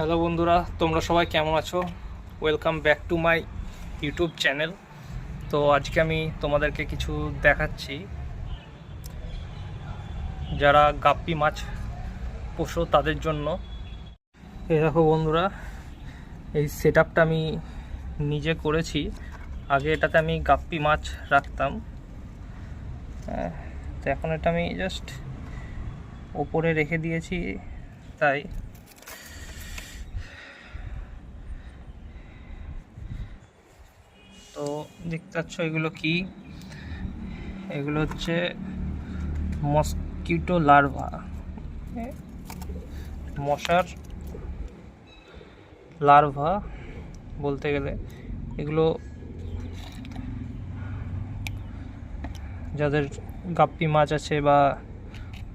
Hello বন্ধুরা, তোমরা সবাই কেমন আছো? Welcome back to my YouTube channel. তো আজকে আমি তোমাদেরকে কিছু দেখাচ্ছি যারা গাপ্পি মাছ পোষো তাদের জন্য। এই দেখো বন্ধুরা, এই সেট আপটা আমি নিজে করেছি। আগে এটাতে আমি গাপ্পি মাছ রাখতাম, তো এখন এটা আমি জাস্ট ওপরে রেখে দিয়েছি। তাই তো দেখতে পাচ্ছ এগুলো কি? এগুলো হচ্ছে মসকিটো লার্ভা, মশার লার্ভা বলতে গেলে। এগুলো যাদের গাপ্পি মাছ আছে বা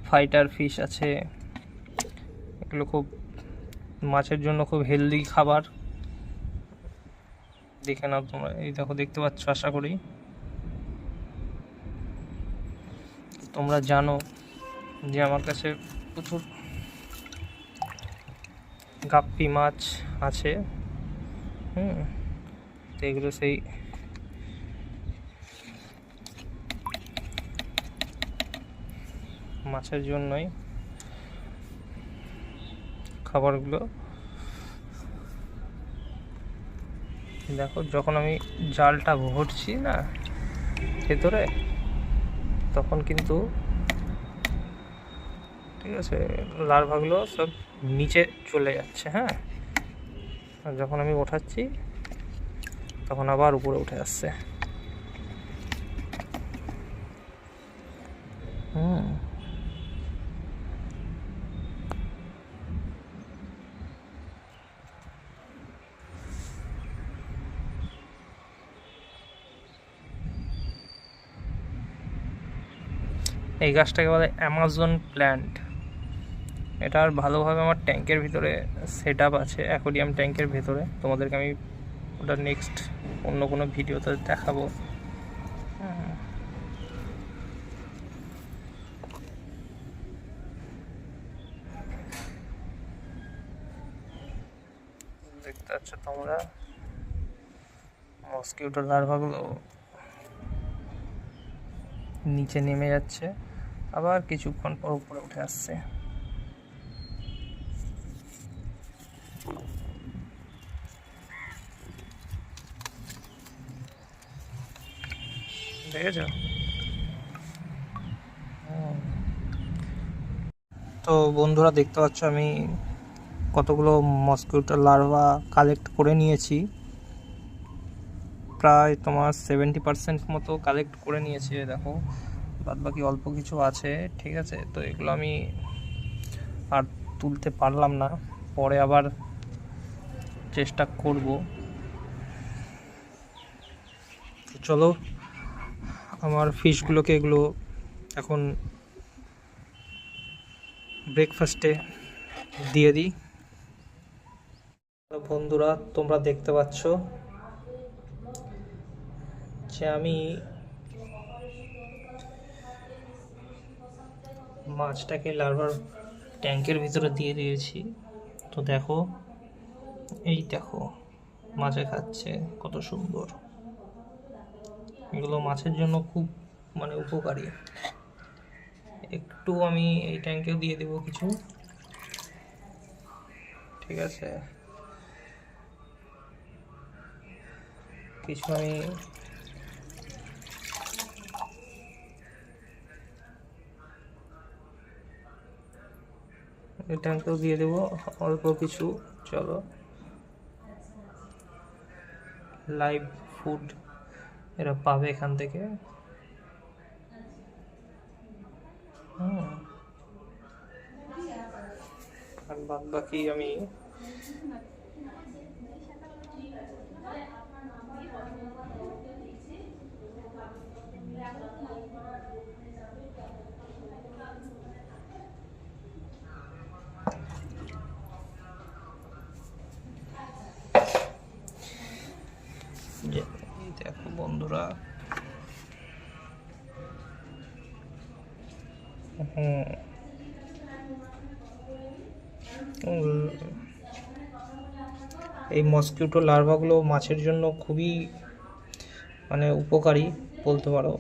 ফাইটার ফিশ আছে, এগুলো খুব মাছের জন্য খুব হেলদি খাবার। দেখে নাও তোমরা, এই দেখো, দেখতে পাচ্ছ আশা করি। তোমরা জানো যে আমার কাছে প্রচুর গাপ্পি মাছ আছে। তো এগুলো সেই মাছের জন্যই খাবারগুলো। দেখো, যখন আমি জালটা ভরছি না ভেতরে, তখন কিন্তু ঠিক আছে লার্ভাগুলো সব নিচে চলে যাচ্ছে। হ্যাঁ, আর যখন আমি ওঠাচ্ছি তখন আবার উপরে উঠে আসছে। এই গাছটাকে বলে অ্যামাজন প্ল্যান্ট। এটার ভালোভাবে আমার ট্যাঙ্কের ভিতরে সেট আপ আছে, অ্যাকোরিয়াম ট্যাঙ্কের ভেতরে। তোমাদেরকে আমি ওটা নেক্সট অন্য কোনো ভিডিওতে দেখাবো। দেখতে পাচ্ছ তোমরা মসকিউটো লার্ভাগুলো নিচে নেমে যাচ্ছে, আবার কিছুক্ষণ পর উপরে উঠে আসছে। দেখেছ? তো বন্ধুরা, দেখতে পাচ্ছ আমি কতগুলো মসকিউটো লার্ভা কালেক্ট করে নিয়েছি। প্রায় তোমার 70% মতো কালেক্ট করে নিয়েছি। দেখো, বাদ বাকি অল্প কিছু আছে। ঠিক আছে, তো এগুলো আমি আর তুলতে পারলাম না, পরে আবার চেষ্টা করব। তো চলো আমার ফিশগুলোকে এগুলো এখন ব্রেকফাস্টে দিয়ে দিই। বন্ধুরা, তোমরা দেখতে পাচ্ছ যে আমি মাছটাকে লার্ভার ট্যাঙ্কের ভিতরে দিয়ে দিয়েছি। তো দেখো, এই দেখো মাছে খাচ্ছে, কত সুন্দর। এগুলো মাছের জন্য খুব উপকারী। একটু আমি এই ট্যাঙ্কেও দিয়ে দেবো কিছু। ঠিক আছে, কিছু আমি এই ট্যাঙ্কেও দিয়ে দেবো অল্প কিছু। চলো, লাইভ ফুড এরা পাবে এখান থেকে। আর বাদ বাকি আমি দেখো বন্ধুরা, এই মসকিউটো লার্ভাগুলো মাছের জন্য খুবই মানে উপকারী বলতে পারো।